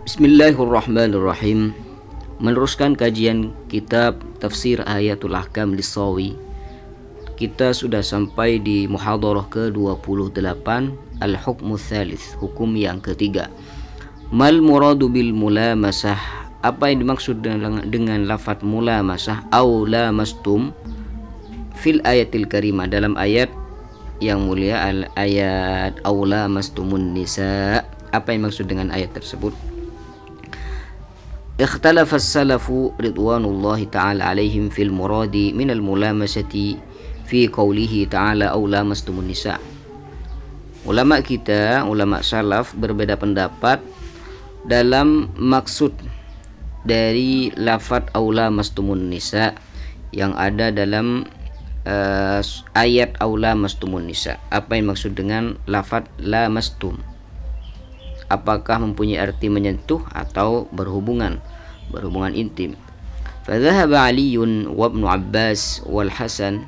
Bismillahirrahmanirrahim. Meneruskan kajian kitab Tafsir Ayatul Ahkam Lissawi. Kita sudah sampai di muhadharah ke-28, Al-Hukmu Tsalits, hukum yang ketiga. Mal muradu bil mulamasah, apa yang dimaksud dengan lafaz mulamasah? Au lamastum fil ayatil karimah, dalam ayat yang mulia, ayat au lamastumun nisa. Apa yang maksud dengan ayat tersebut? Ikhtalafa as-salafu ridwanullahi ta'ala alaihim fil muradi minal mulamasati fi qawlihi ta'ala aw lamastumun nisa. Ulama kita, ulama salaf berbeda pendapat dalam maksud dari lafaz aw lamastumun nisa yang ada dalam ayat aw lamastumun nisa. Apa yang maksud dengan lafaz lamastum? Apakah mempunyai arti menyentuh atau berhubungan intim? Fadhahaba Aliun wa Ibnu Abbas wal Hasan,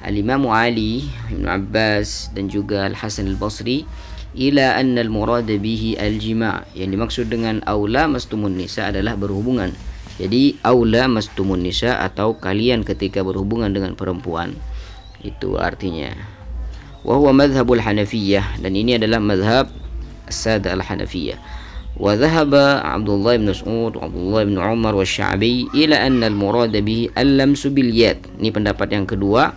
Al-Imam Ali, Ibnu Abbas dan juga Al-Hasan Al-Basri, ila anna al-murad bihi al-jima', yang dimaksud dengan aula mastumun nisa adalah berhubungan. Jadi aula mastumun nisa atau kalian ketika berhubungan dengan perempuan, itu artinya. Wa huwa madhhabul Hanafiyah, dan ini adalah madhab As-Sada Al-Hanafiyah. Wa dhahaba Abdullah bin Mas'ud wa Abdullah bin Umar wa Sya'bi ila anna al-murad bihi al-lamsu bil yad. Ini pendapat yang kedua,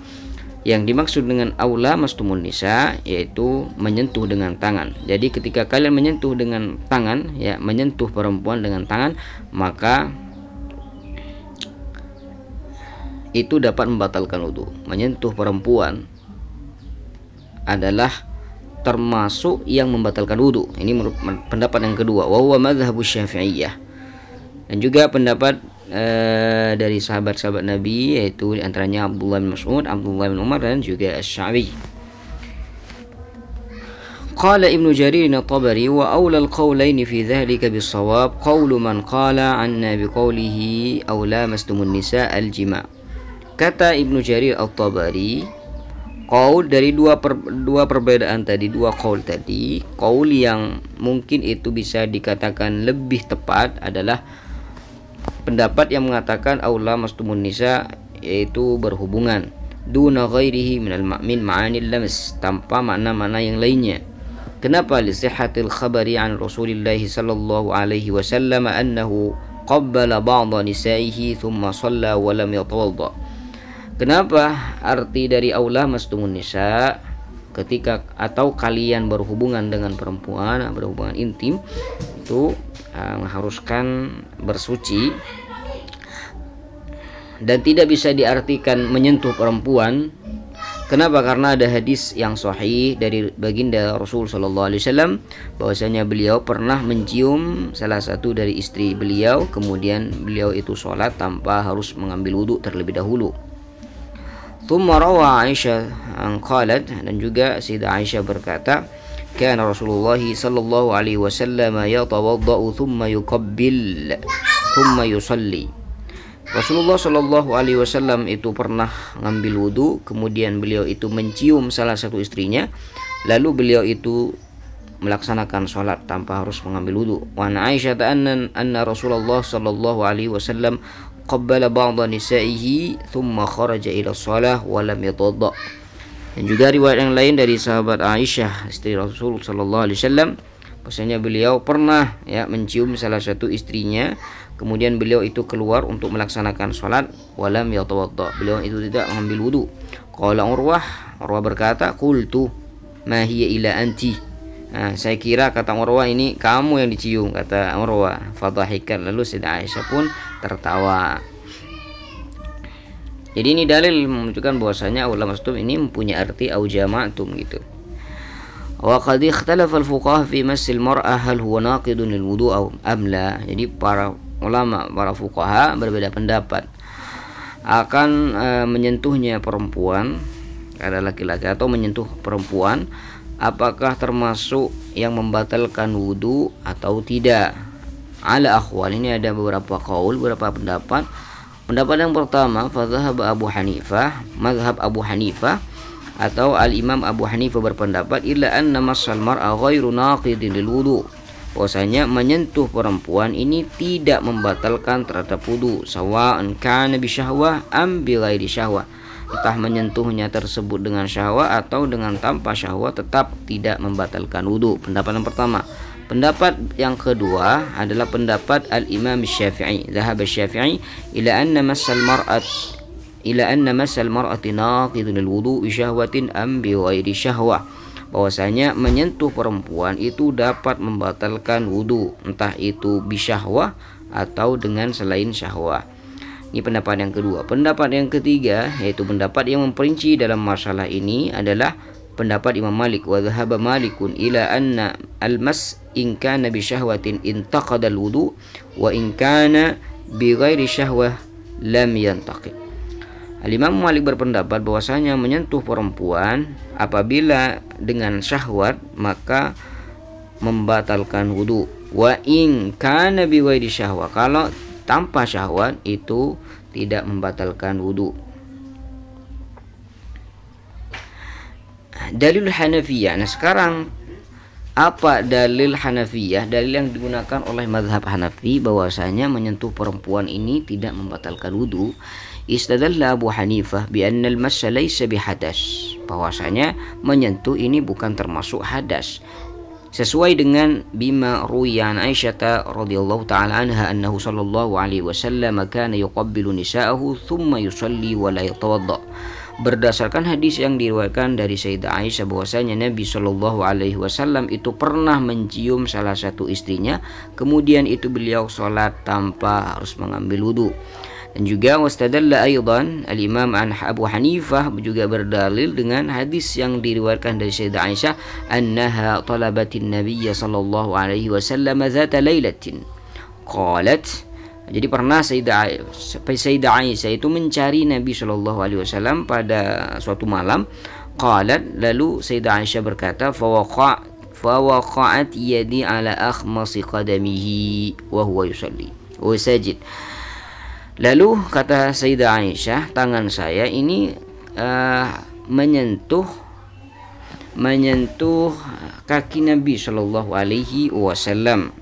yang dimaksud dengan aula mastumun nisa yaitu menyentuh dengan tangan. Jadi ketika kalian menyentuh dengan tangan, ya, menyentuh perempuan dengan tangan, maka itu dapat membatalkan wudu. Menyentuh perempuan adalah termasuk yang membatalkan wudu. Ini menurut pendapat yang kedua, wa huwa madzhabus Syafi'iyah. Dan juga pendapat dari sahabat-sahabat Nabi, yaitu diantaranya Abdullah bin Mas'ud, Abdullah bin Umar dan juga Asy-Sya'bi. Qala Ibnu Jarir at-Tabari wa awla al-qawlain fi dhalika bis-shawab qawlu man qala anna biqawlihi aw lamastumun nisa al-jima'. Kata Ibnu Jarir at-Tabari, qaul dari dua perbedaan tadi, dua qaul tadi, qaul yang mungkin itu bisa dikatakan lebih tepat adalah pendapat yang mengatakan aula mastumun nisa, yaitu berhubungan, duna ghairihi min ma'anil lams, tanpa makna-makna yang lainnya. Kenapa? Li sihhatil khabari an Rasulillah sallallahu alaihi wasallam annahu qabbala ba'dha nisaihi thumma shalla wa lam yatawadda. Kenapa arti dari aula mastumun nisa ketika atau kalian berhubungan dengan perempuan, berhubungan intim, itu mengharuskan bersuci, dan tidak bisa diartikan menyentuh perempuan. Kenapa? Karena ada hadis yang sahih dari baginda Rasul sallallahu alaihi wasallam bahwasanya beliau pernah mencium salah satu dari istri beliau, kemudian beliau itu sholat tanpa harus mengambil wudu terlebih dahulu. Thumma rawa Aisyah qalat, dan juga Sayyidah Aisyah berkata, kana Rasulullah sallallahu alaihi wasallam yatawaddau thumma yuqabbil thumma yusalli. Rasulullah sallallahu alaihi wasallam itu pernah ngambil wudu, kemudian beliau itu mencium salah satu istrinya, lalu beliau itu melaksanakan salat tanpa harus mengambil wudu. Wa Aisyah anna Rasulullah sallallahu alaihi wasallam qabbala ba'dha nisaihi thumma kharaja ila shalah wa lam yatawadda. Dan juga riwayat yang lain dari sahabat Aisyah, istri Rasul sallallahu alaihi wasallam, bahwasanya beliau pernah, ya, mencium salah satu istrinya, kemudian beliau itu keluar untuk melaksanakan salat, wa lam yatawadda, beliau itu tidak mengambil wudu. Qala Urwah berkata, qultu ma hiya ila anti. Saya kira, kata Urwah, ini kamu yang dicium, kata Urwah. Fadhahikat, lalu Sayyidah Aisyah pun tertawa. Jadi ini dalil menunjukkan bahwasanya ulama mastum ini mempunyai arti au jama'tum gitu. Wa qad ikhtalafa al-fuqaha fi massil mar'ah hal huwa naqidun lil wudu' aw am la. Jadi para ulama, para fuqaha berbeda pendapat akan menyentuhnya perempuan, ada laki-laki atau menyentuh perempuan, apakah termasuk yang membatalkan wudu atau tidak. Ala akhwal, ini ada beberapa qaul, beberapa pendapat. Pendapat yang pertama, fadhhab Abu Hanifah, mazhab Abu Hanifah atau Al-Imam Abu Hanifah berpendapat illa anna massal mar'a ghairu naqidin lil wudu, bahwasanya menyentuh perempuan ini tidak membatalkan terhadap wudu, sawa'an kana bi syahwah am bi ghairi syahwah. Entah menyentuhnya tersebut dengan syahwat atau dengan tanpa syahwat, tetap tidak membatalkan wudu. Pendapat yang pertama. Pendapat yang kedua adalah pendapat Al-Imam Syafi'i. Zahaba Syafi'i ila anna massal mar'ati naqidun al-wudu bi syahwatin am bi ghairi syahwah. Bahwasanya menyentuh perempuan itu dapat membatalkan wudu, entah itu bi syahwah atau dengan selain syahwat. Ini pendapat yang kedua. Pendapat yang ketiga, yaitu pendapat yang memperinci dalam masalah ini, adalah pendapat Imam Malik. Wa dhahaba Malikun ila anna al-mas in kana bi syahwatin intaqada al-wudu wa in kana bi ghairi syahwah lam yantaqid. Al-Imam Malik berpendapat bahwasanya menyentuh perempuan apabila dengan syahwat maka membatalkan wudu. Wa in kana bi ghairi syahwah, kalau tanpa syahwat itu tidak membatalkan wudu. Dalil Hanafiyah. Nah, sekarang apa dalil Hanafiyah? Dalil yang digunakan oleh mazhab Hanafi bahwasanya menyentuh perempuan ini tidak membatalkan wudu. Istadalla Abu Hanifah bi anna al-massa laysa bihadas. Bahwasanya menyentuh ini bukan termasuk hadas. Sesuai dengan bima ruwiya an Aisyah radhiyallahu taala anha annahu sallallahu alaihi wasallam kana yuqabbilu nisa'ahu thumma yusalli wa la yatawadda. Berdasarkan hadis yang diriwayatkan dari Sayyidah Aisyah bahwasanya Nabi sallallahu alaihi wasallam itu pernah mencium salah satu istrinya, kemudian itu beliau salat tanpa harus mengambil wudu. Dan juga wastadalla aidan al-Imam Abu Hanifah juga berdalil dengan hadis yang diriwayatkan dari Sayyidah Aisyah annaha talabatin nabiyya sallallahu alaihi wasallam zata lailatin qalat. Jadi pernah Sayyidah Aisyah itu mencari Nabi sallallahu alaihi wasallam pada suatu malam. Qalat, lalu Sayyidah Aisyah berkata fawaqa'at yadi ala akhmasi qadamihi wa huwa yusalli wa sajid. Lalu kata Sayyidah Aisyah, tangan saya ini menyentuh kaki Nabi Shallallahu Alaihi Wasallam.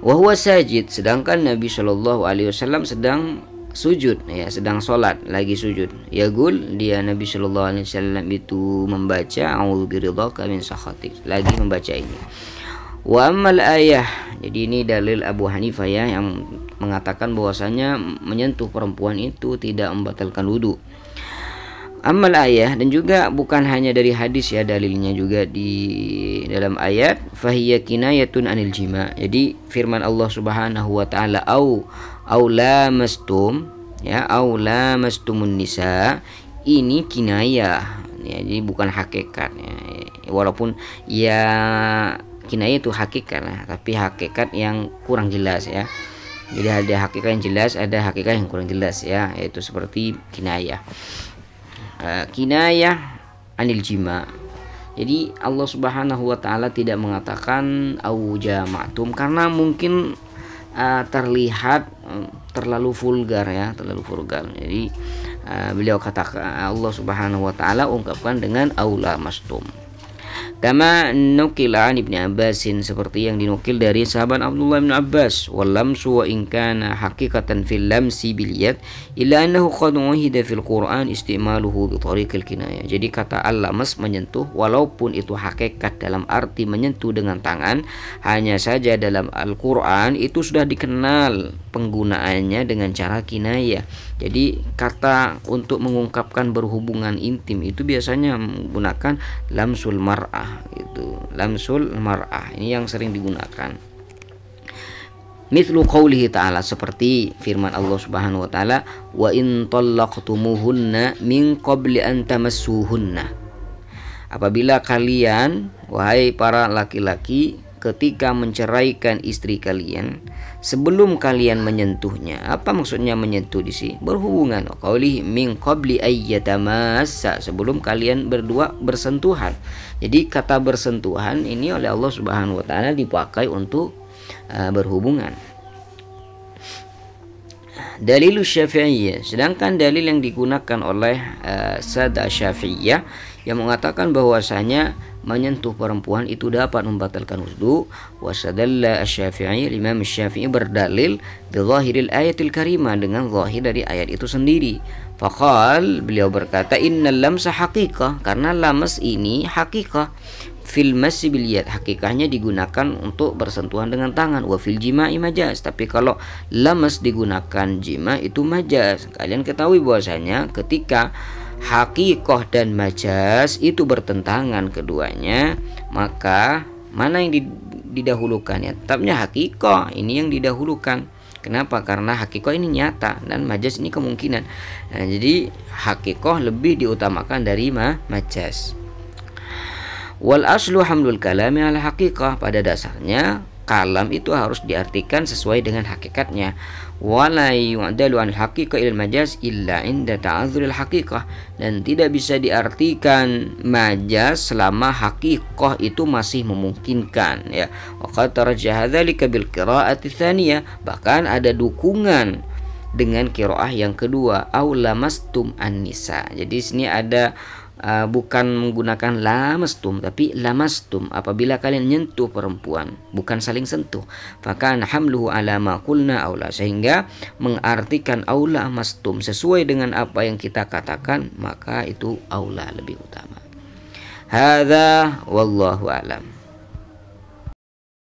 Wahwa sajid, sedangkan Nabi Shallallahu Alaihi Wasallam sedang sujud, ya, sedang sholat, lagi sujud. Yaqul, dia Nabi Shallallahu Alaihi Wasallam itu membaca a'udzu biridhaka min sakhatik, lagi membaca ini. Wa ammal ayah, jadi ini dalil Abu Hanifah ya, yang mengatakan bahwasanya menyentuh perempuan itu tidak membatalkan wudu. Ammal ayah, dan juga bukan hanya dari hadis ya, dalilnya juga di dalam ayat fahiya kinayatun anil jima. Jadi firman Allah Subhanahu wa taala au lamastum, ya, au lamastumun nisa, ini kinayah ya, jadi bukan hakikat ya. Walaupun ya kinayah itu hakikat lah, tapi hakikat yang kurang jelas ya. Jadi ada hakikat yang jelas, ada hakikat yang kurang jelas ya, yaitu seperti kinayah. Kinayah anil jima. Jadi Allah Subhanahu wa taala tidak mengatakan au jama'tum karena mungkin terlihat terlalu vulgar ya, terlalu vulgar. Jadi beliau katakan, Allah Subhanahu wa taala ungkapkan dengan au lamastum. Kama nukila an Ibnu Abbasin, seperti yang dinukil dari sahabat Abdullah bin Abbas, wal lamsu wa in kana haqiqatan fil lamsi bil yad illa annahu qad uhida fil Qur'an istimaluhu bi tariqil kinayah. Jadi kata al-lamas, menyentuh, walaupun itu hakikat dalam arti menyentuh dengan tangan, hanya saja dalam Al-Qur'an itu sudah dikenal penggunaannya dengan cara kinayah. Jadi kata untuk mengungkapkan berhubungan intim itu biasanya menggunakan lamsul mar'ah, itu lamsul mar'ah, ini yang sering digunakan. Mithlu qaulihi ta'ala, seperti firman Allah Subhanahu wa taala, wa in talaqtumuhunna min qabli an tamassuhunna. Apabila kalian, wahai para laki-laki, ketika menceraikan istri kalian sebelum kalian menyentuhnya. Apa maksudnya menyentuh di sini? Berhubungan. Qauli min qabli ayyatamassa, sebelum kalian berdua bersentuhan. Jadi kata bersentuhan ini oleh Allah Subhanahu wa taala dipakai untuk berhubungan. Dalil Syafi'iyah, sedangkan dalil yang digunakan oleh Sada Syafi'iyah yang mengatakan bahwasanya menyentuh perempuan itu dapat membatalkan wudu. Wasadalla asy-Syafi'i, Imam Syafi'i berdalil bizahiril ayatil karimah, dengan zahir dari ayat itu sendiri. Faqal, beliau berkata, innal lamsa haqiqah, karena lamas ini hakikah. Fil massi bil yad, hakikahnya digunakan untuk bersentuhan dengan tangan. Wa fil jima'i majaz, tapi kalau lamas digunakan jima itu majaz. Kalian ketahui bahwasanya ketika hakikah dan majaz itu bertentangan keduanya, maka mana yang didahulukan? Ya tetapnya hakikah ini yang didahulukan. Kenapa? Karena hakikah ini nyata dan majaz ini kemungkinan. Nah, jadi hakikah lebih diutamakan dari majaz. Wal aslu hamlul kalami ala haqiqah, pada dasarnya kalam itu harus diartikan sesuai dengan hakikatnya. Wala yu'dalu an haqiqah ilal majaz illa inda ta'adzuril haqiqah, dan tidak bisa diartikan majaz selama hakikah itu masih memungkinkan, ya. Wa qad tarajjaha dzalika bil qiraa'ati tsaniyah, bahkan ada dukungan dengan qiraah yang kedua, au lamastum an-nisa. Jadi sini ada bukan menggunakan lamastum tapi lamastum, apabila kalian nyentuh perempuan, bukan saling sentuh. Fakan hamluhu ala ma qulna aula, sehingga mengartikan aula mastum sesuai dengan apa yang kita katakan, maka itu aula lebih utama. Hadza wallahu alam.